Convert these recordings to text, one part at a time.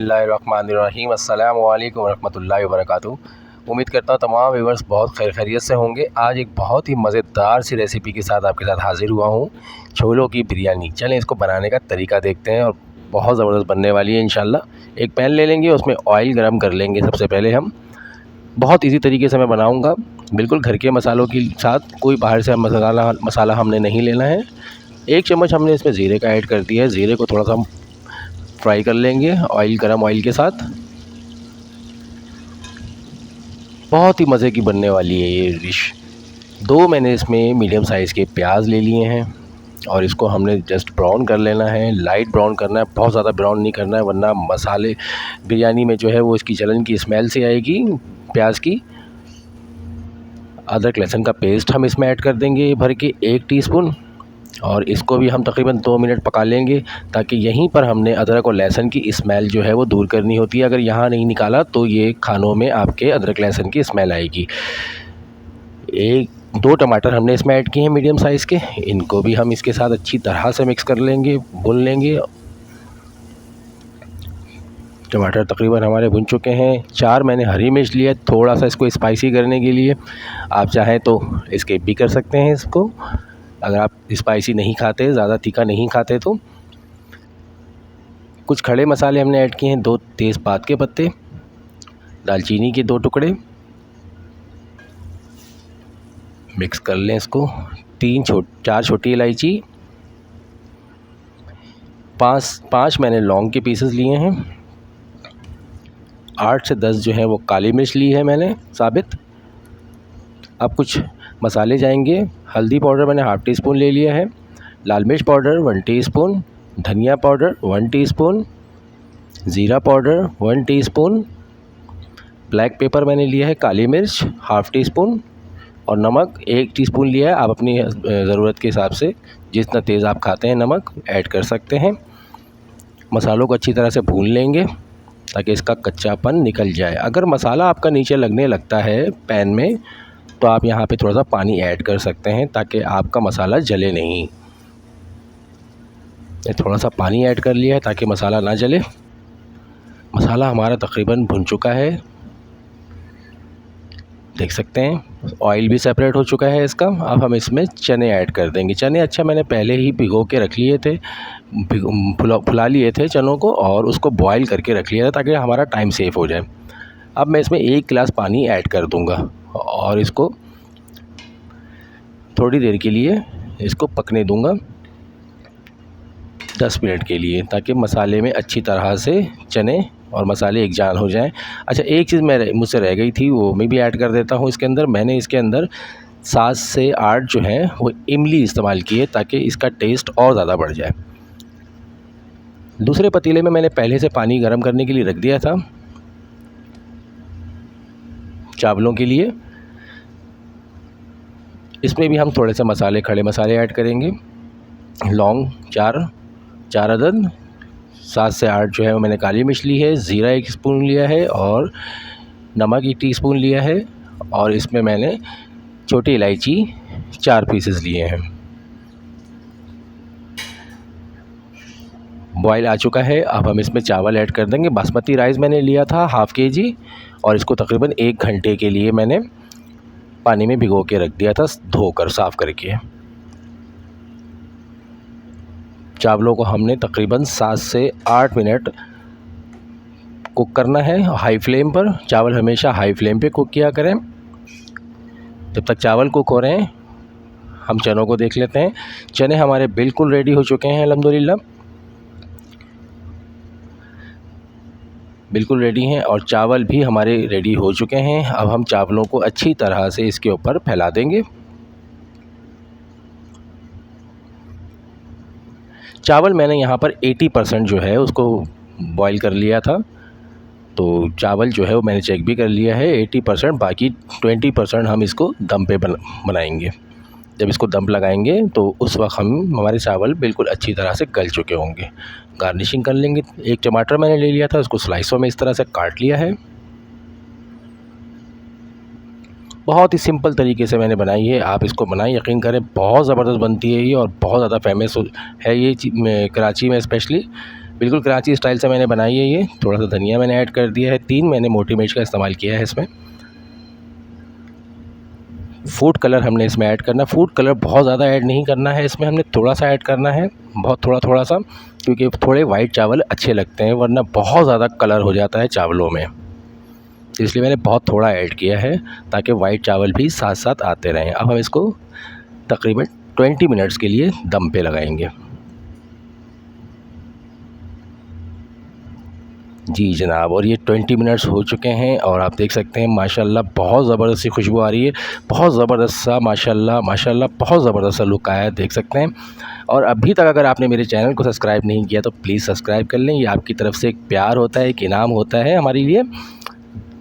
बिस्मिल्लाहिर्रहमानिर्रहीम अस्सलामु अलैकुम रहमतुल्लाहि व बरकातुहू। उम्मीद करता हूँ तमाम व्यूअर्स बहुत खैरियत से होंगे। आज एक बहुत ही मज़ेदार सी रेसिपी के साथ आपके साथ हाज़िर हुआ हूँ, छोलों की बिरयानी। चलें इसको बनाने का तरीका देखते हैं और बहुत ज़बरदस्त बनने वाली है इंशाल्लाह। एक पैन ले लेंगे, उसमें ऑयल गरम कर लेंगे। सबसे पहले हम बहुत इजी तरीके से मैं बनाऊँगा, बिल्कुल घर के मसालों के साथ, कोई बाहर से मसाला हमने नहीं लेना है। 1 चम्मच हमने इसमें ज़ीरे का ऐड कर दिया है। ज़ीरे को थोड़ा सा हम फ्राई कर लेंगे गरम ऑयल के साथ। बहुत ही मज़े की बनने वाली है ये डिश। 2 मैंने इसमें मीडियम साइज़ के प्याज ले लिए हैं और इसको हमने जस्ट ब्राउन कर लेना है, लाइट ब्राउन करना है, बहुत ज़्यादा ब्राउन नहीं करना है, वरना मसाले बिरयानी में जो है वो इसकी जलन की स्मेल से आएगी प्याज की। अदरक लहसुन का पेस्ट हम इसमें ऐड कर देंगे भर के 1 टीस्पून, और इसको भी हम तकरीबन 2 मिनट पका लेंगे, ताकि यहीं पर हमने अदरक और लहसुन की स्मेल जो है वो दूर करनी होती है। अगर यहाँ नहीं निकाला तो ये खानों में आपके अदरक लहसुन की स्मेल आएगी। 1-2 टमाटर हमने इसमें ऐड किए हैं मीडियम साइज़ के, इनको भी हम इसके साथ अच्छी तरह से मिक्स कर लेंगे, भून लेंगे। टमाटर तकरीबन हमारे भुन चुके हैं। 4 मैंने हरी मिर्च लिया, थोड़ा सा इसको स्पाइसी करने के लिए। आप चाहें तो स्किप भी कर सकते हैं इसको, अगर आप स्पाइसी नहीं खाते, ज़्यादा तीखा नहीं खाते तो। कुछ खड़े मसाले हमने ऐड किए हैं, 2 तेज़पात के पत्ते, दालचीनी के 2 टुकड़े। मिक्स कर लें इसको। 4 छोटी इलायची, 5 मैंने लौंग के पीसेस लिए हैं, 8 से 10 जो है वो काली मिर्च ली है मैंने साबित। अब कुछ मसाले जाएंगे। हल्दी पाउडर मैंने हाफ़ टी स्पून ले लिया है, लाल मिर्च पाउडर 1 टीस्पून, धनिया पाउडर 1 टीस्पून, ज़ीरा पाउडर 1 टीस्पून, ब्लैक पेपर मैंने लिया है काली मिर्च हाफ़ टी स्पून, और नमक 1 टीस्पून लिया है। आप अपनी ज़रूरत के हिसाब से जितना तेज़ आप खाते हैं नमक ऐड कर सकते हैं। मसालों को अच्छी तरह से भून लेंगे ताकि इसका कच्चापन निकल जाए। अगर मसाला आपका नीचे लगने लगता है पैन में, तो आप यहाँ पे थोड़ा सा पानी ऐड कर सकते हैं ताकि आपका मसाला जले नहीं। थोड़ा सा पानी ऐड कर लिया है ताकि मसाला ना जले। मसाला हमारा तकरीबन भुन चुका है, देख सकते हैं ऑयल भी सेपरेट हो चुका है इसका। अब हम इसमें चने ऐड कर देंगे। चने अच्छा मैंने पहले ही भिगो के रख लिए थे, फुला लिए थे चनों को, और उसको बॉईल करके रख लिया था ताकि हमारा टाइम सेव हो जाए। अब मैं इसमें 1 गिलास पानी ऐड कर दूंगा और इसको थोड़ी देर के लिए इसको पकने दूंगा, 10 मिनट के लिए, ताकि मसाले में अच्छी तरह से चने और मसाले एक जान हो जाएं। अच्छा, एक चीज़ मुझसे रह गई थी, वो मैं भी ऐड कर देता हूँ इसके अंदर। मैंने इसके अंदर 7 से 8 जो है वो इमली इस्तेमाल की है ताकि इसका टेस्ट और ज़्यादा बढ़ जाए। दूसरे पतीले में मैंने पहले से पानी गर्म करने के लिए रख दिया था चावलों के लिए। इसमें भी हम थोड़े से मसाले, खड़े मसाले ऐड करेंगे। लौंग 4 अदद, 7 से 8 जो है वो मैंने काली मिर्च ली है, ज़ीरा 1 स्पून लिया है, और नमक 1 टीस्पून लिया है, और इसमें मैंने छोटी इलायची 4 पीसेस लिए हैं। बॉयल आ चुका है। अब हम इसमें चावल ऐड कर देंगे। बासमती राइस मैंने लिया था हाफ़ केजी, और इसको तकरीबन 1 घंटे के लिए मैंने पानी में भिगो के रख दिया था, धोकर साफ़ करके। चावलों को हमने तकरीबन 7 से 8 मिनट कुक करना है हाई फ्लेम पर। चावल हमेशा हाई फ्लेम पे कुक किया करें। जब तक चावल कुक हो रहे हैं हम चनों को देख लेते हैं। चने हमारे बिल्कुल रेडी हो चुके हैं, अल्हम्दुलिल्लाह बिल्कुल रेडी हैं, और चावल भी हमारे रेडी हो चुके हैं। अब हम चावलों को अच्छी तरह से इसके ऊपर फैला देंगे। चावल मैंने यहाँ पर 80% जो है उसको बॉईल कर लिया था, तो चावल जो है वो मैंने चेक भी कर लिया है 80%, बाकी 20% हम इसको दम पे बनाएंगे। जब इसको दम लगाएंगे तो उस वक्त हमारे चावल बिल्कुल अच्छी तरह से गल चुके होंगे। गार्निशिंग कर लेंगे। 1 टमाटर मैंने ले लिया था, उसको स्लाइसों में इस तरह से काट लिया है। बहुत ही सिंपल तरीके से मैंने बनाई है, आप इसको बनाएं, यकीन करें बहुत ज़बरदस्त बनती है ये, और बहुत ज़्यादा फेमस है ये कराची में स्पेशली। बिल्कुल कराची स्टाइल से मैंने बनाई है ये। थोड़ा सा धनिया मैंने ऐड कर दिया है, 3 मैंने मोटी मिर्च का इस्तेमाल किया है इसमें। फूड कलर हमने इसमें ऐड करना है। फूड कलर बहुत ज़्यादा ऐड नहीं करना है इसमें, हमने थोड़ा सा ऐड करना है, बहुत थोड़ा सा, क्योंकि थोड़े वाइट चावल अच्छे लगते हैं, वरना बहुत ज़्यादा कलर हो जाता है चावलों में। इसलिए मैंने बहुत थोड़ा ऐड किया है ताकि वाइट चावल भी साथ साथ आते रहें। अब हम इसको तकरीबन 20 मिनट्स के लिए दम पे लगाएंगे। जी जनाब, और ये 20 मिनट्स हो चुके हैं और आप देख सकते हैं माशाल्लाह बहुत ज़बरदस्त सी खुशबू आ रही है, बहुत ज़बरदस्त सा, माशाल्लाह माशाल्लाह बहुत ज़बरदस्त सा लुक आया है, देख सकते हैं। और अभी तक अगर आपने मेरे चैनल को सब्सक्राइब नहीं किया तो प्लीज़ सब्सक्राइब कर लें, ये आपकी तरफ से एक प्यार होता है, एक इनाम होता है हमारे लिए।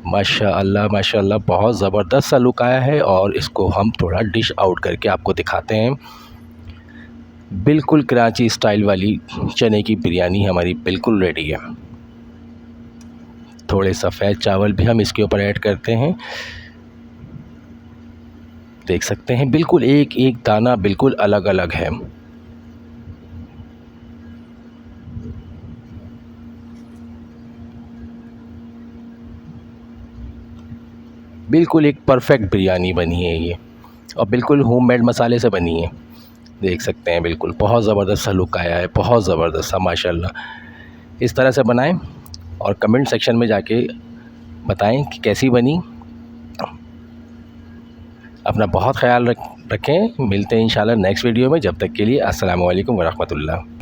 माशाअल्लाह माशाअल्लाह बहुत ज़बरदस्त सा लुक आया है और इसको हम थोड़ा डिश आउट करके आपको दिखाते हैं। बिल्कुल कराची स्टाइल वाली चने की बिरयानी हमारी बिल्कुल रेडी है। थोड़े सफ़ेद चावल भी हम इसके ऊपर ऐड करते हैं, देख सकते हैं बिल्कुल एक एक दाना बिल्कुल अलग अलग है। बिल्कुल एक परफेक्ट बिरयानी बनी है ये, और बिल्कुल होममेड मसाले से बनी है, देख सकते हैं बिल्कुल बहुत ज़बरदस्त सा लुक आया है, बहुत ज़बरदस्त सा माशाल्लाह। इस तरह से बनाएं और कमेंट सेक्शन में जाके बताएं कि कैसी बनी। अपना बहुत ख्याल रखें, मिलते हैं इंशाल्लाह नेक्स्ट वीडियो में। जब तक के लिए अस्सलामु अलैकुम व रहमतुल्लाह।